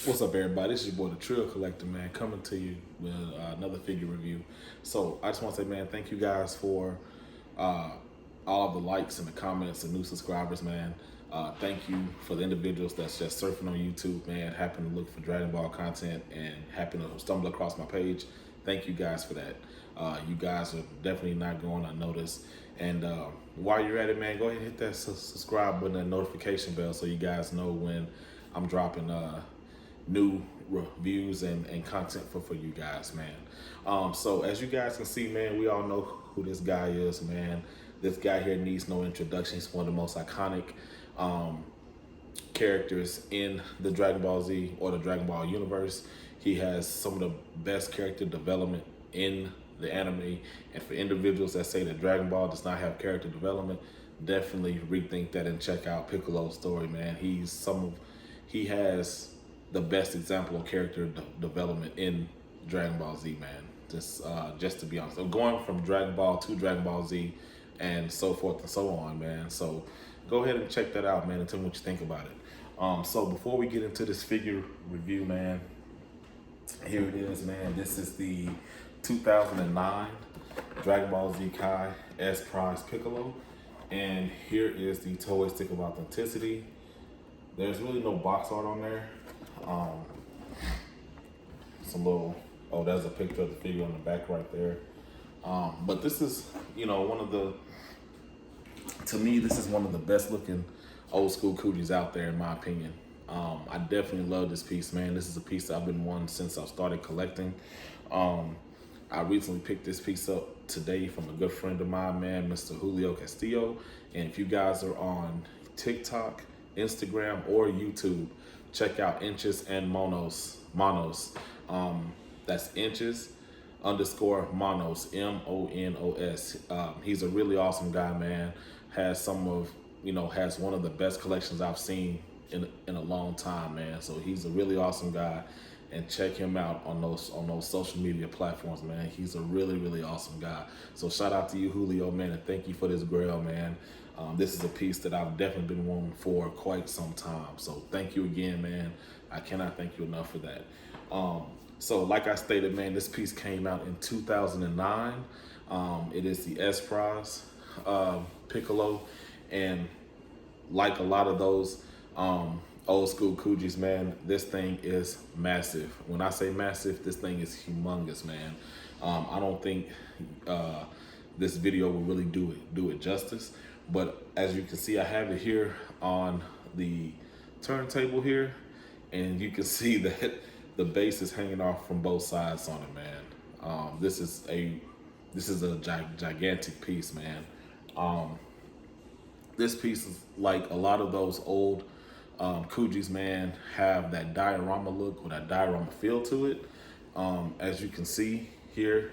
What's up, everybody? This is your boy, the Trill Collector, man, coming to you with another figure review. So I just want to say, man, thank you guys for uh, all of the likes and the comments and new subscribers, man. Thank you for the individuals that's just surfing on YouTube, man, happen to look for Dragon Ball content and happen to stumble across my page. Thank you guys for that. You guys are definitely not going unnoticed. And while you're at it, man, go ahead and hit that subscribe button and notification bell so you guys know when I'm dropping new reviews and content for you guys, man. So as you guys can see, man, we all know who this guy is, man. This guy here needs no introduction. He's one of the most iconic characters in the Dragon Ball Z or the Dragon Ball universe. He has some of the best character development in the anime, and for individuals that say that Dragon Ball does not have character development, definitely rethink that and check out Piccolo's story, man. He has the best example of character development in Dragon Ball Z, man. Just to be honest, so going from Dragon Ball to Dragon Ball Z, and so forth and so on, man. So go ahead and check that out, man, and tell me what you think about it. So before we get into this figure review, man, here it is, man. This is the 2009 Dragon Ball Z Kai S Prize Piccolo, and here is the toy stick of authenticity. There's really no box art on there. Some little, oh, there's a picture of the figure on the back right there. But this is, one of the, to me, this is one of the best looking old school Kujis out there, in my opinion. I definitely love this piece, man. This is a piece that I've been wanting since I started collecting. I recently picked this piece up today from a good friend of mine, man, Mr. Julio Castillo. And if you guys are on TikTok, Instagram, or YouTube, check out Inches and Monos. That's Inches _Monos, MONOS. He's a really awesome guy, man. Has has one of the best collections I've seen in a long time, man. So he's a really awesome guy, and check him out on those social media platforms, man. He's a really awesome guy. So shout out to you, Julio, man, and thank you for this grail, man. This is a piece that I've definitely been wanting for quite some time. So thank you again, man. I cannot thank you enough for that. So like I stated, man, this piece came out in 2009. It is the S Prize Piccolo, and like a lot of those old school Kujis, man, this thing is massive. When I say massive, this thing is humongous, man. I don't think this video will really do it justice, but as you can see, I have it here on the turntable here, and you can see that the base is hanging off from both sides on it, man. This is a gigantic piece, man. This piece is like a lot of those old Kujis, man, have that diorama look or that diorama feel to it. As you can see here,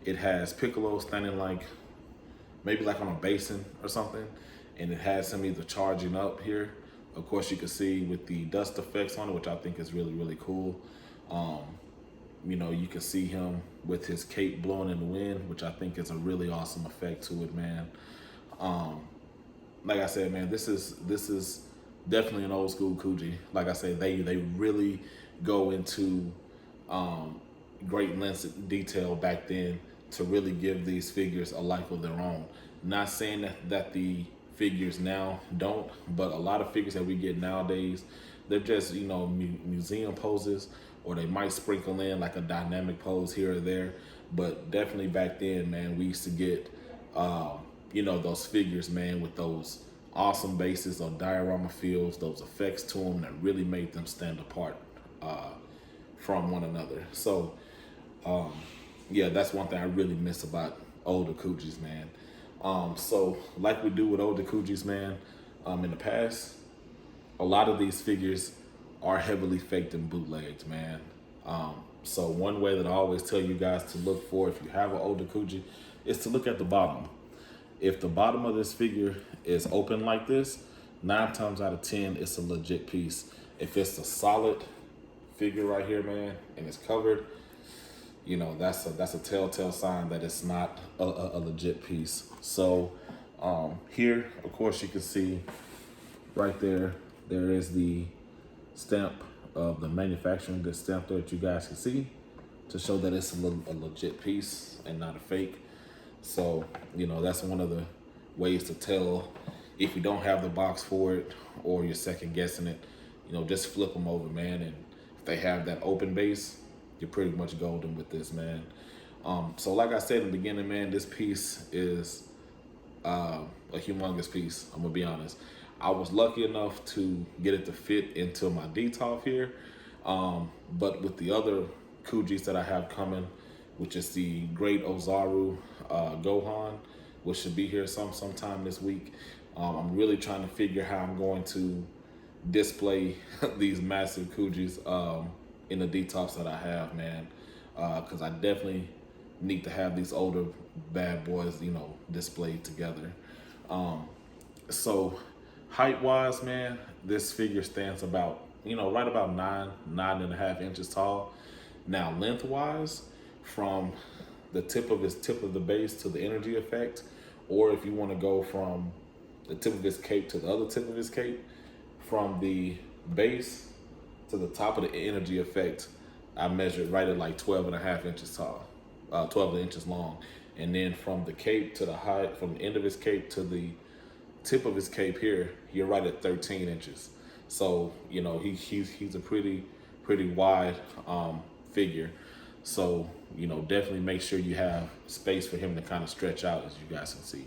it has Piccolo standing maybe like on a basin or something, and it has him either charging up here. Of course, you can see with the dust effects on it, which I think is really cool. You can see him with his cape blowing in the wind, which I think is a really awesome effect to it, man. Like I said, man, this is definitely an old school Kuji. Like I said, they really go into great lengths of detail back then to really give these figures a life of their own. Not saying that the figures now don't, but a lot of figures that we get nowadays, they're just museum poses, or they might sprinkle in like a dynamic pose here or there. But definitely back then, man, we used to get those figures, man, with those awesome bases or diorama feels, those effects to them that really made them stand apart from one another. So yeah, that's one thing I really miss about older Kujis, man. So like we do with older Kujis, man, in the past, a lot of these figures are heavily faked and bootlegged, man. So one way that I always tell you guys to look for if you have an older Kuji is to look at the bottom. If the bottom of this figure is open like this, 9 times out of 10, it's a legit piece. If it's a solid figure right here, man, and it's covered, that's a telltale sign that it's not a legit piece. So here, of course, you can see right there is the stamp of the manufacturing good stamp there that you guys can see to show that it's a legit piece and not a fake. So, you know, that's one of the ways to tell if you don't have the box for it or you're second guessing it. You know, just flip them over, man. And if they have that open base, you're pretty much golden with this, man. So like I said in the beginning, man, this piece is a humongous piece. I'm gonna be honest. I was lucky enough to get it to fit into my D-top here. But with the other Kujis that I have coming, which is the Great Ozaru Gohan, which should be here sometime this week. I'm really trying to figure how I'm going to display these massive Kujis in the D-tops that I have, man. Because I definitely need to have these older bad boys, you know, displayed together. So height-wise, man, this figure stands about, you know, right about 9.5 inches tall. Now, lengthwise, from the tip of the base to the energy effect, or if you want to go from the tip of his cape to the other tip of his cape, from the base to the top of the energy effect, I measured right at like 12.5 inches tall, 12 inches long. And then from the cape to the height, from the end of his cape to the tip of his cape here, you're right at 13 inches. So, you know, he's a pretty wide figure. So, you know, definitely make sure you have space for him to kind of stretch out, as you guys can see.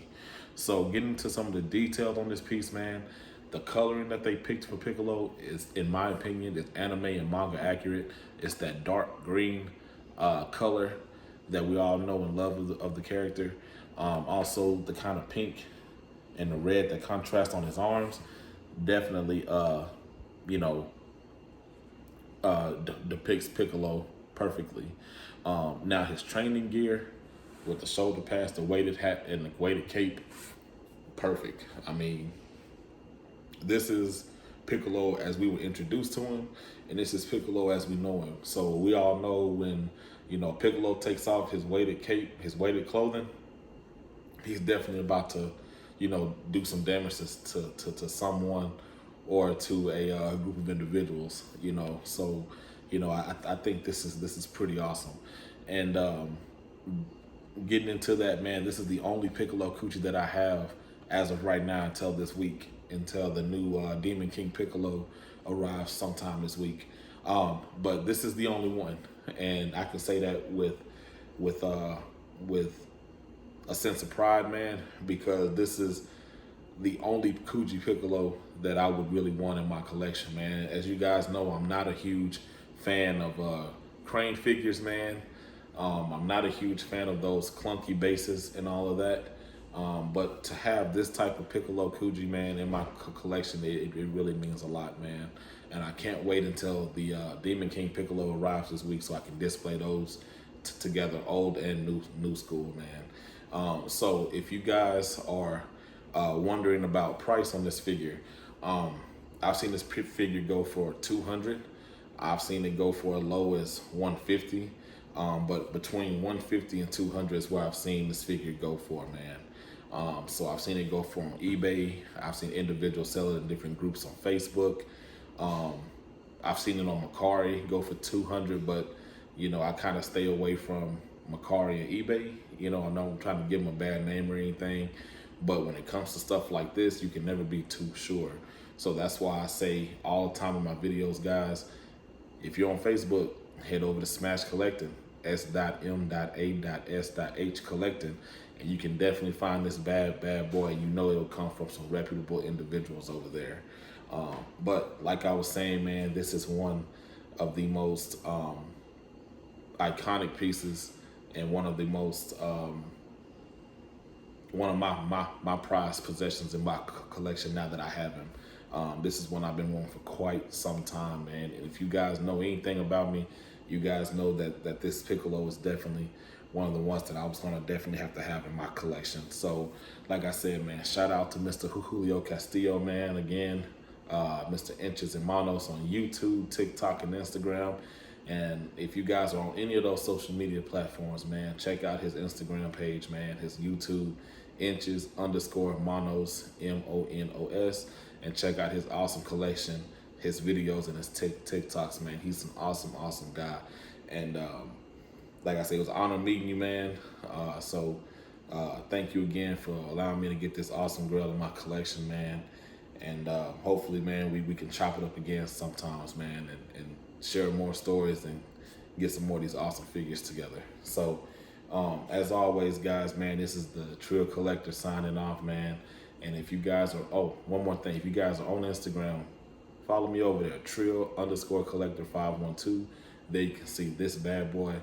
So getting into some of the details on this piece, man, the coloring that they picked for Piccolo is, in my opinion, is anime and manga accurate. It's that dark green color that we all know and love of the character. Also the kind of pink and the red that contrast on his arms definitely, you know, depicts Piccolo perfectly. Now his training gear with the shoulder pads, the weighted hat, and the weighted cape, perfect. I mean, this is Piccolo as we were introduced to him, and this is Piccolo as we know him. So we all know when, you know, Piccolo takes off his weighted cape, his weighted clothing, he's definitely about to, you know, do some damage to someone or to a group of individuals, you know. So, you know, I think this is pretty awesome. And getting into that, man, this is the only Piccolo Kuji that I have as of right now until this week, until the new Demon King Piccolo arrives sometime this week. But this is the only one, and I can say that with a sense of pride, man, because this is the only Kuji Piccolo that I would really want in my collection, man. As you guys know, I'm not a huge fan of crane figures, man. I'm not a huge fan of those clunky bases and all of that. But to have this type of Piccolo Kuji, man, in my collection, it really means a lot, man. And I can't wait until the Demon King Piccolo arrives this week so I can display those together, old and new school, man. So if you guys are wondering about price on this figure, I've seen this figure go for $200. I've seen it go for as low as $150. But between $150 and $200 is where I've seen this figure go for, man. So I've seen it go for on eBay. I've seen individuals sell it in different groups on Facebook. I've seen it on Mercari go for $200, but you know, I kind of stay away from Mercari and eBay. You know, I know I'm trying to give them a bad name or anything, but when it comes to stuff like this, you can never be too sure. So that's why I say all the time in my videos, guys, if you're on Facebook, head over to Smash Collecting, s.m.a.s.h Collecting, and you can definitely find this bad boy. You know it'll come from some reputable individuals over there. But like I was saying, man, this is one of the most iconic pieces and one of the most one of my prized possessions in my collection now that I have him. This is one I've been wanting for quite some time, man. And if you guys know anything about me, you guys know that this Piccolo is definitely one of the ones that I was gonna definitely have to have in my collection. So, like I said, man, shout out to Mr. Julio Castillo, man. Again, Mr. Inches and Manos on YouTube, TikTok, and Instagram. And if you guys are on any of those social media platforms, man, check out his Instagram page, man, his YouTube, Inches_Manos, MONOS, and check out his awesome collection, his videos and his TikToks, man. He's an awesome guy. And like I said, it was an honor meeting you, man. Thank you again for allowing me to get this awesome grill in my collection, man. And hopefully, man, we can chop it up again sometimes, man, and share more stories and get some more of these awesome figures together. So, as always, guys, man, this is the Trill Collector signing off, man. And if you guys are, one more thing, if you guys are on Instagram, follow me over there, Trill_Collector512. There you can see this bad boy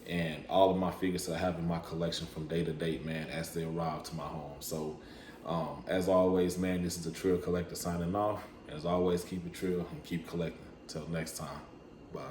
and all of my figures that I have in my collection from day to date, man, as they arrive to my home. So, as always, man, this is the Trill Collector signing off. As always, keep it trill and keep collecting. Till next time, bye.